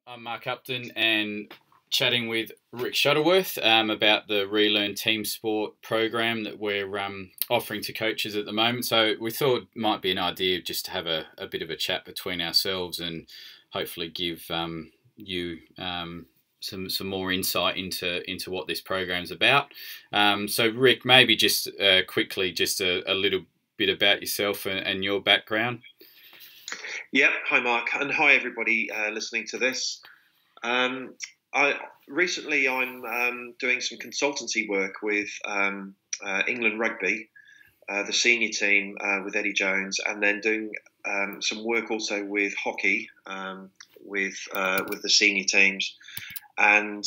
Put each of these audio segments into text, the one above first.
I'm Mark Upton and chatting with Rick Shuttleworth about the Relearn Team Sport program that we're offering to coaches at the moment. So we thought it might be an idea just to have a bit of a chat between ourselves and hopefully give you some more insight into what this program's about. So Rick, maybe just quickly, just a little bit about yourself and your background. Yep. Hi, Mark, and hi everybody listening to this. Recently I'm doing some consultancy work with England Rugby, the senior team with Eddie Jones, and then doing some work also with hockey with the senior teams, and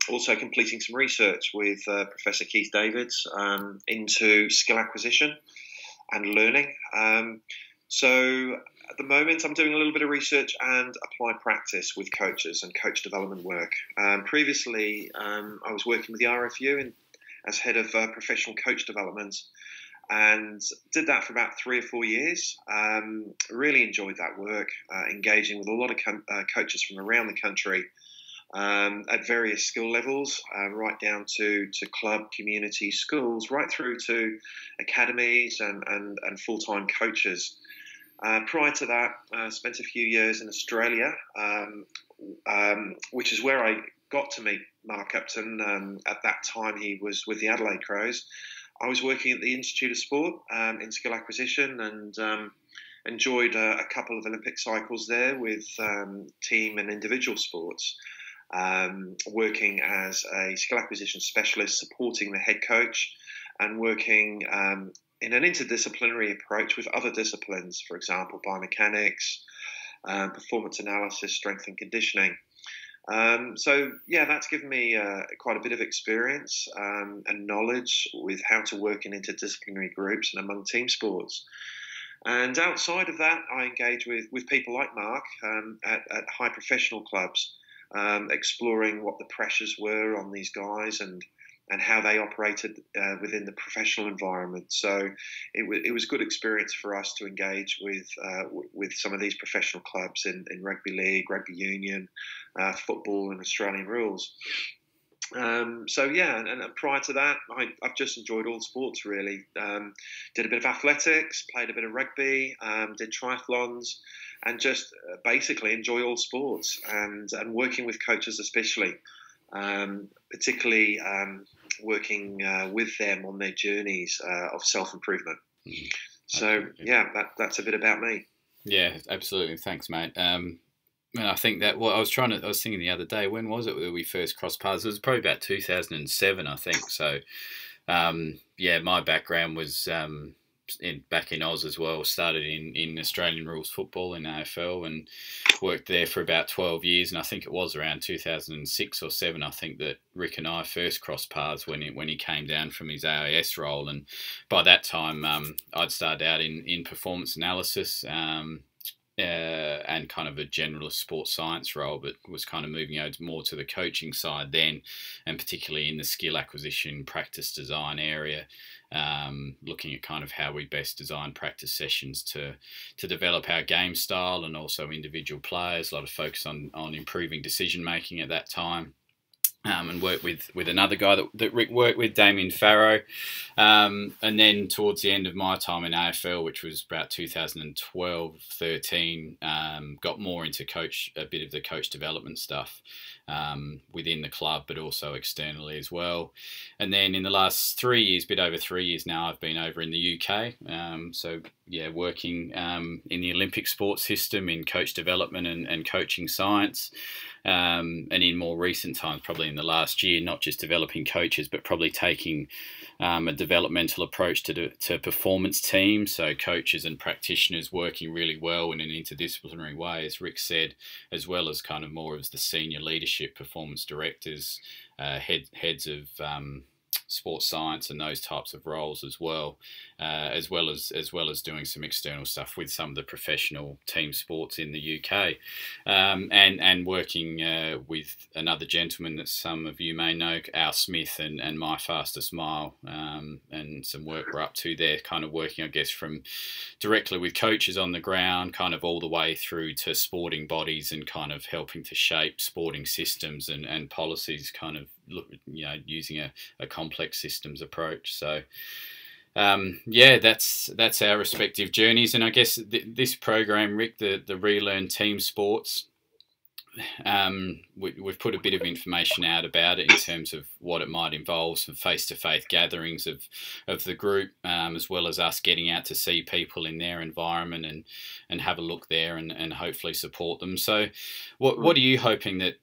also completing some research with Professor Keith Davids into skill acquisition and learning. So at the moment, I'm doing a little bit of research and applied practice with coaches and coach development work. Previously, I was working with the RFU as head of professional coach development, and did that for about 3 or 4 years. Really enjoyed that work, engaging with a lot of coaches from around the country at various skill levels, right down to club, community, schools, right through to academies and full-time coaches. Prior to that, I spent a few years in Australia, which is where I got to meet Mark Upton. At that time, he was with the Adelaide Crows. I was working at the Institute of Sport in skill acquisition, and enjoyed a couple of Olympic cycles there with team and individual sports, working as a skill acquisition specialist, supporting the head coach, and working in an interdisciplinary approach with other disciplines, for example, biomechanics, performance analysis, strength and conditioning. So, yeah, that's given me quite a bit of experience and knowledge with how to work in interdisciplinary groups and among team sports. And outside of that, I engage with people like Mark at high professional clubs, exploring what the pressures were on these guys and how they operated within the professional environment. So it was good experience for us to engage with some of these professional clubs in rugby league, rugby union, football, and Australian rules. So yeah, and prior to that, I've just enjoyed all sports really. Did a bit of athletics, played a bit of rugby, did triathlons, and just basically enjoy all sports and working with coaches especially. Particularly working with them on their journeys of self-improvement. So, yeah, that's a bit about me. Yeah, absolutely. Thanks, mate. And I think that I was thinking the other day, when was it that we first crossed paths? It was probably about 2007, I think. So, yeah, my background was back in Oz as well. Started in Australian rules football in AFL and worked there for about 12 years. And I think it was around 2006 or 7, I think, that Rick and I first crossed paths when he came down from his AIS role. And by that time, I'd started out in performance analysis and kind of a generalist sports science role, but was kind of moving over more to the coaching side then, and particularly in the skill acquisition, practice design area. Looking at kind of how we best design practice sessions to develop our game style and also individual players. A lot of focus on improving decision making at that time. And worked with another guy that Rick worked with, Damien Farrow. And then towards the end of my time in AFL, which was about 2012-13, got more into a bit of the coach development stuff within the club, but also externally as well. And then in the last 3 years, bit over 3 years now, I've been over in the UK. So yeah, working in the Olympic sports system in coach development and coaching science. And in more recent times, probably in the last year, not just developing coaches, but probably taking a developmental approach to performance teams. So coaches and practitioners working really well in an interdisciplinary way, as Rick said, as well as kind of more as the senior leadership, performance directors, heads of sports science and those types of roles as well, as well as doing some external stuff with some of the professional team sports in the UK, and working with another gentleman that some of you may know, Al Smith, and My Fastest Mile, and some work we're up to there, kind of working, I guess, from directly with coaches on the ground, kind of all the way through to sporting bodies, and kind of helping to shape sporting systems and policies, kind of using a complex systems approach. So yeah, that's our respective journeys. And I guess this program, Rick, the Relearn Team Sports, we've put a bit of information out about it in terms of what it might involve, some face-to-face gatherings of the group, as well as us getting out to see people in their environment and have a look there and hopefully support them. So what are you hoping that,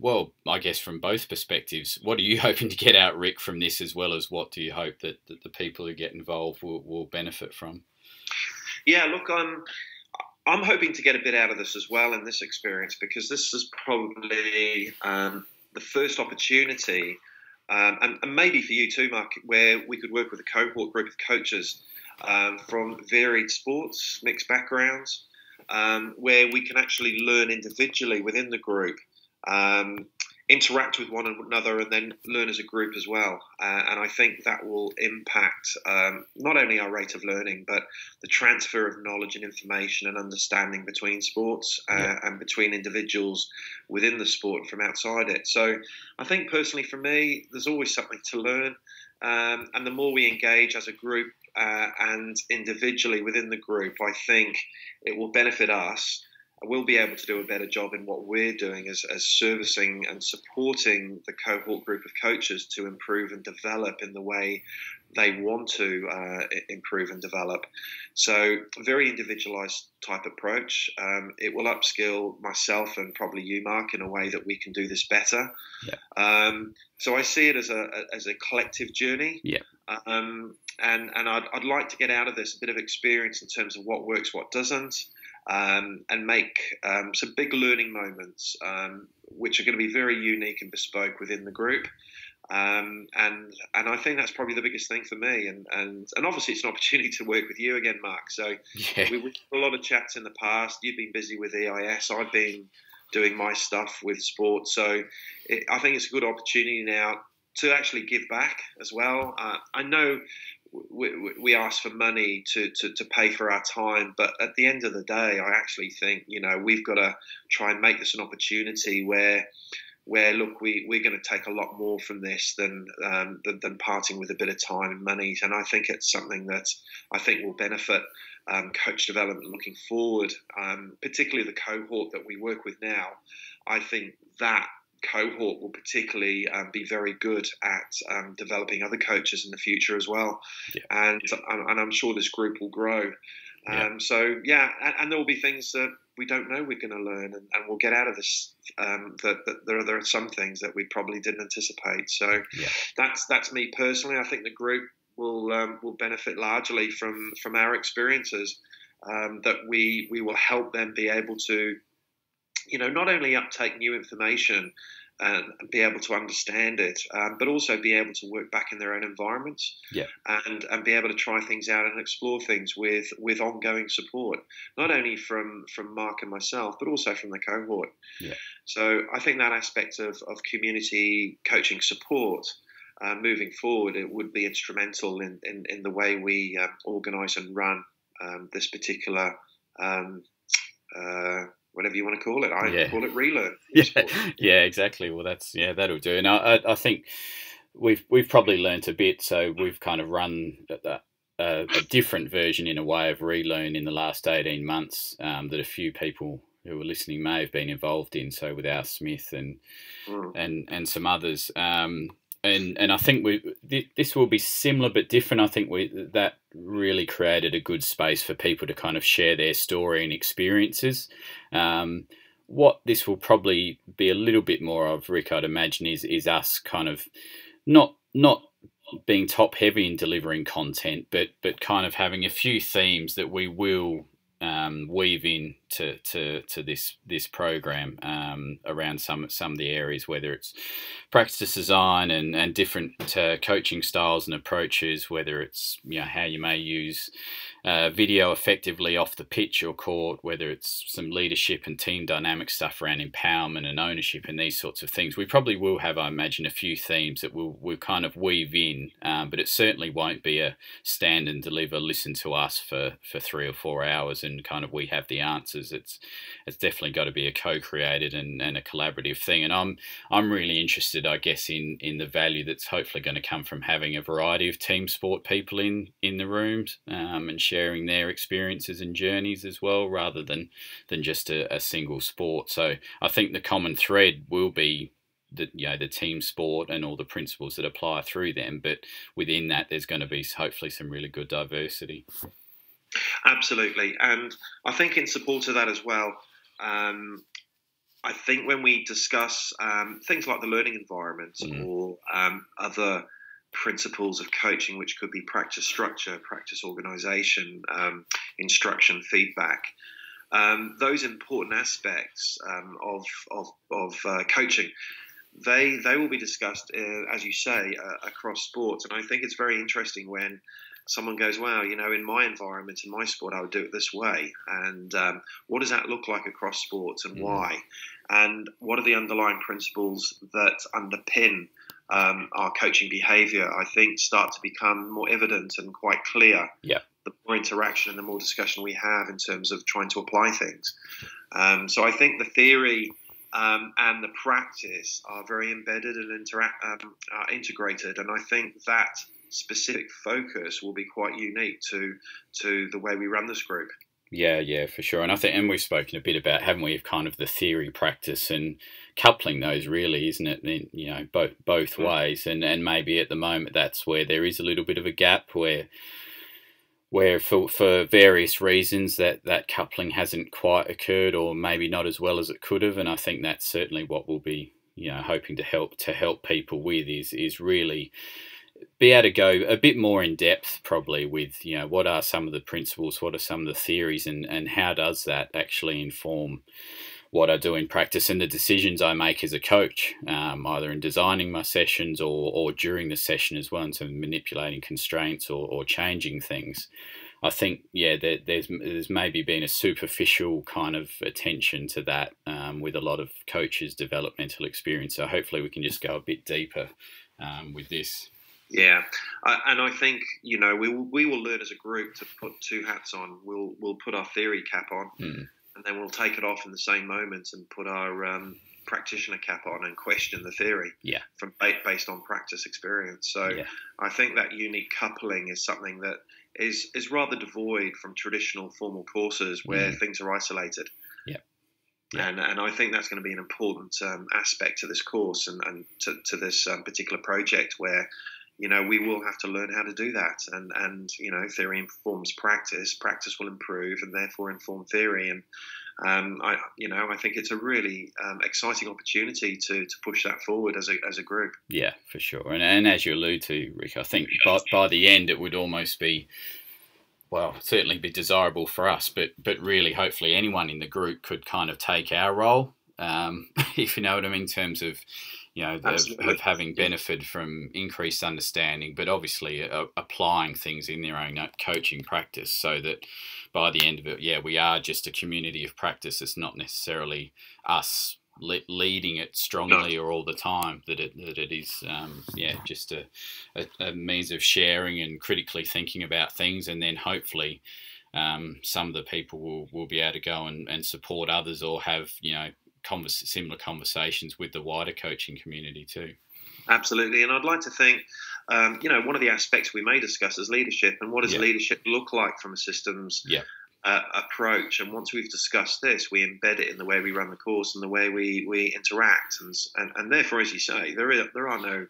well, I guess from both perspectives, what are you hoping to get out, Rick, from this, as well as what do you hope that the people who get involved will benefit from? Yeah, look, I'm hoping to get a bit out of this as well in this experience, because this is probably the first opportunity, and maybe for you too, Mark, where we could work with a cohort group of coaches from varied sports, mixed backgrounds, where we can actually learn individually within the group, interact with one another, and then learn as a group as well. And I think that will impact not only our rate of learning, but the transfer of knowledge and information and understanding between sports and between individuals within the sport and from outside it. So I think personally for me, there's always something to learn. And the more we engage as a group and individually within the group, I think it will benefit us. We'll be able to do a better job in what we're doing as servicing and supporting the cohort group of coaches to improve and develop in the way they want to improve and develop. So a very individualized type approach. It will upskill myself and probably you, Mark, in a way that we can do this better. Yeah. So I see it as a collective journey. Yeah. And I'd like to get out of this a bit of experience in terms of what works, what doesn't. And make some big learning moments, which are going to be very unique and bespoke within the group. And I think that's probably the biggest thing for me. And obviously it's an opportunity to work with you again, Mark. So we've had a lot of chats in the past. You've been busy with EIS. I've been doing my stuff with sport. So I think it's a good opportunity now to actually give back as well. I know we ask for money to pay for our time, but at the end of the day, I actually think we've got to try and make this an opportunity where look, we're going to take a lot more from this than parting with a bit of time and money. And I think it's something that I think will benefit coach development looking forward, particularly the cohort that we work with now. I think that cohort will particularly be very good at developing other coaches in the future as well. Yeah. And I'm sure this group will grow. So yeah, and there will be things that we don't know we're going to learn, and we'll get out of this. That there are some things that we probably didn't anticipate. So that's me personally. I think the group will benefit largely from our experiences. That we will help them be able to, not only uptake new information and be able to understand it, but also be able to work back in their own environments, and be able to try things out and explore things with ongoing support, not only from Mark and myself, but also from the cohort. Yeah. So I think that aspect of community coaching support moving forward, it would be instrumental in the way we organise and run this particular whatever you want to call it. I call it Relearn. Yeah, exactly. Well, that'll do. And I think we've probably learnt a bit. So we've kind of run a different version in a way of Relearn in the last 18 months that a few people who are listening may have been involved in. So with Al Smith and some others. And I think this will be similar but different. I think that really created a good space for people to kind of share their story and experiences. What this will probably be a little bit more of, Rick, I'd imagine, is us kind of not being top heavy in delivering content, but kind of having a few themes that we will weave in to this program around some of the areas, whether it's practice design and different coaching styles and approaches, whether it's how you may use video effectively off the pitch or court, whether it's some leadership and team dynamic stuff around empowerment and ownership and these sorts of things. We probably will have, I imagine, a few themes that we'll kind of weave in, but it certainly won't be a stand and deliver, listen to us for 3 or 4 hours and kind of we have the answers. It's definitely got to be a co-created and a collaborative thing. And I'm really interested, I guess, in the value that's hopefully going to come from having a variety of team sport people in the rooms and sharing their experiences and journeys as well, rather than just a single sport. So I think the common thread will be the team sport and all the principles that apply through them, but within that there's going to be hopefully some really good diversity. Absolutely, and I think in support of that as well, I think when we discuss things like the learning environment or other principles of coaching, which could be practice structure, practice organisation, instruction, feedback, those important aspects of coaching, they will be discussed, as you say, across sports. And I think it's very interesting when someone goes, wow, in my environment, in my sport, I would do it this way. And what does that look like across sports and why? And what are the underlying principles that underpin our coaching behaviour, I think, start to become more evident and quite clear. Yeah. The more interaction and the more discussion we have in terms of trying to apply things. So I think the theory and the practice are very embedded and integrated. And I think that specific focus will be quite unique to the way we run this group. Yeah, for sure. And I think, and we've spoken a bit about, haven't we, of kind of the theory, practice, and coupling those, really, isn't it? In, both ways. And maybe at the moment that's where there is a little bit of a gap where for various reasons that coupling hasn't quite occurred, or maybe not as well as it could have. And I think that's certainly what we'll be hoping to help people with is really be able to go a bit more in depth, probably, with what are some of the principles, what are some of the theories, and how does that actually inform what I do in practice and the decisions I make as a coach, either in designing my sessions or during the session as well, in terms of manipulating constraints or changing things. I think, there's maybe been a superficial kind of attention to that with a lot of coaches' developmental experience. So hopefully we can just go a bit deeper with this. Yeah, and I think we will learn as a group to put two hats on. We'll put our theory cap on, and then we'll take it off in the same moment and put our practitioner cap on and question the theory. Yeah, from based on practice experience. So I think that unique coupling is something that is rather devoid from traditional formal courses where things are isolated. Yeah. And I think that's going to be an important aspect to this course and to this particular project where. We will have to learn how to do that, and theory informs practice. Practice will improve, and therefore inform theory. And I think it's a really exciting opportunity to push that forward as a group. Yeah, for sure. And as you allude to, Rick, I think by the end it would almost be, well, certainly be desirable for us, but really, hopefully, anyone in the group could kind of take our role, if you know what I mean, in terms of. Of having benefited from increased understanding, but obviously applying things in their own coaching practice, so that by the end of it, we are just a community of practice. It's not necessarily us leading it strongly or all the time. That it is, just a means of sharing and critically thinking about things, and then hopefully some of the people will be able to go and support others or have similar conversations with the wider coaching community too. Absolutely, and I'd like to think, one of the aspects we may discuss is leadership, and what does leadership look like from a systems approach. And once we've discussed this, we embed it in the way we run the course and the way we interact, and therefore, as you say, there are no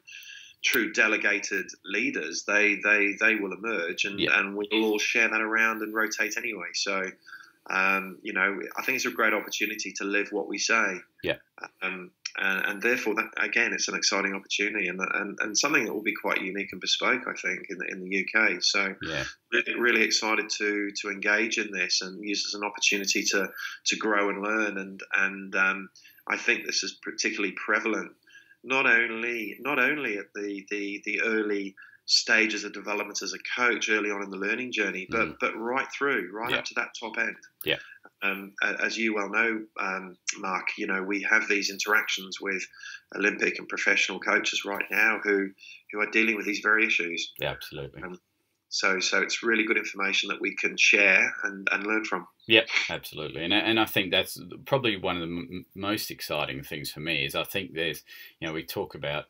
true delegated leaders. They will emerge, and we'll all share that around and rotate anyway. So. I think it's a great opportunity to live what we say. Yeah. and therefore, that again, it's an exciting opportunity and something that will be quite unique and bespoke, I think, in the UK. So, Yeah. really excited to engage in this and use it as an opportunity to grow and learn. And I think this is particularly prevalent not only at the early stages of development as a coach early on in the learning journey, but right through, Yeah. up to that top end. Yeah. As you well know, Mark, we have these interactions with Olympic and professional coaches right now who are dealing with these very issues. Yeah, absolutely. So it's really good information that we can share and learn from. Yep, absolutely. And I think that's probably one of the most exciting things for me is I think there's, we talk about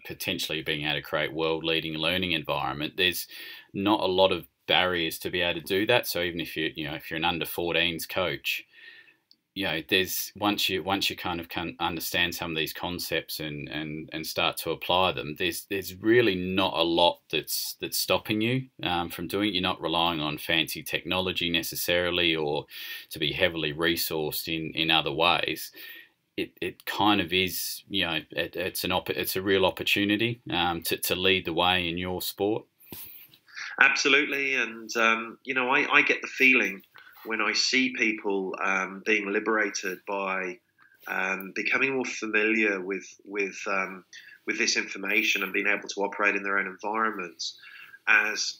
potentially being able to create world-leading learning environment. There's not a lot of barriers to be able to do that. So even if if you're an under 14s coach, there's once you kind of can understand some of these concepts and start to apply them, there's really not a lot that's stopping you from doing it. You're not relying on fancy technology necessarily or to be heavily resourced in other ways. It kind of is, it's a real opportunity to lead the way in your sport. Absolutely, and I get the feeling when I see people being liberated by becoming more familiar with this information and being able to operate in their own environments as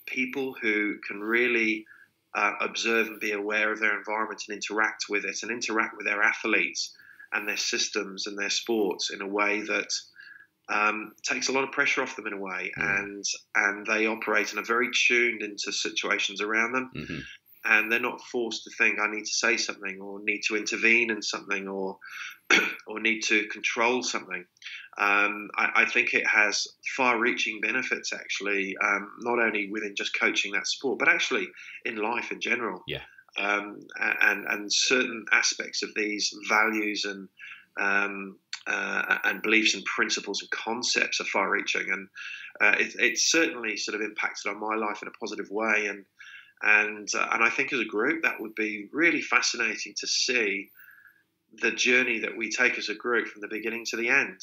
people who can really observe and be aware of their environment and interact with it and interact with their athletes and their systems and their sports in a way that takes a lot of pressure off them in a way, and they operate and are very tuned into situations around them. Mm-hmm. And they're not forced to think, I need to say something or need to intervene in something or need to control something. I think it has far-reaching benefits, actually, not only within just coaching that sport, but actually in life in general. Yeah. And certain aspects of these values and beliefs and principles and concepts are far-reaching. And it's certainly sort of impacted on my life in a positive way. And I think as a group, that would be really fascinating to see the journey that we take as a group from the beginning to the end,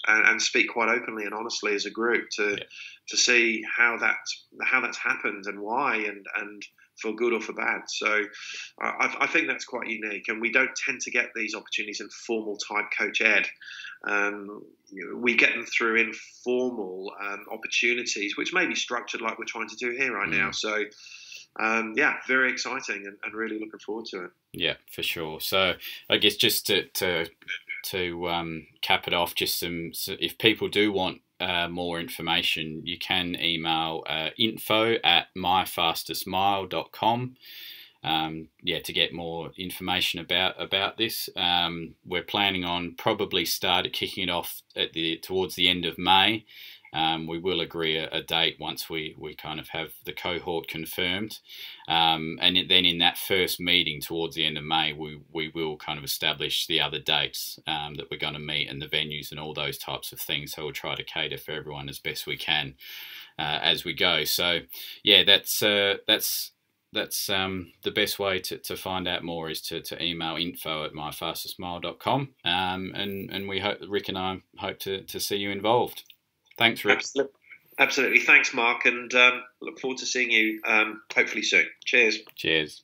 and speak quite openly and honestly as a group to see how that's happened and why, and for good or for bad. So I think that's quite unique, and we don't tend to get these opportunities in formal type coach ed. We get them through informal opportunities, which may be structured like we're trying to do here right now. So, very exciting and really looking forward to it. Yeah, for sure. So I guess just to cap it off, if people do want more information, you can email info@myfastestmile.com. To get more information about this. We're planning on probably kicking it off towards the end of May. We will agree a date once we kind of have the cohort confirmed, and then in that first meeting towards the end of May, we will kind of establish the other dates that we're going to meet and the venues and all those types of things. So we'll try to cater for everyone as best we can as we go. So that's the best way to find out more is to email info@myfastestmile.com, and we hope Rick and I hope to see you involved. Thanks, Rick. Absolutely. Thanks, Mark, and look forward to seeing you hopefully soon. Cheers. Cheers.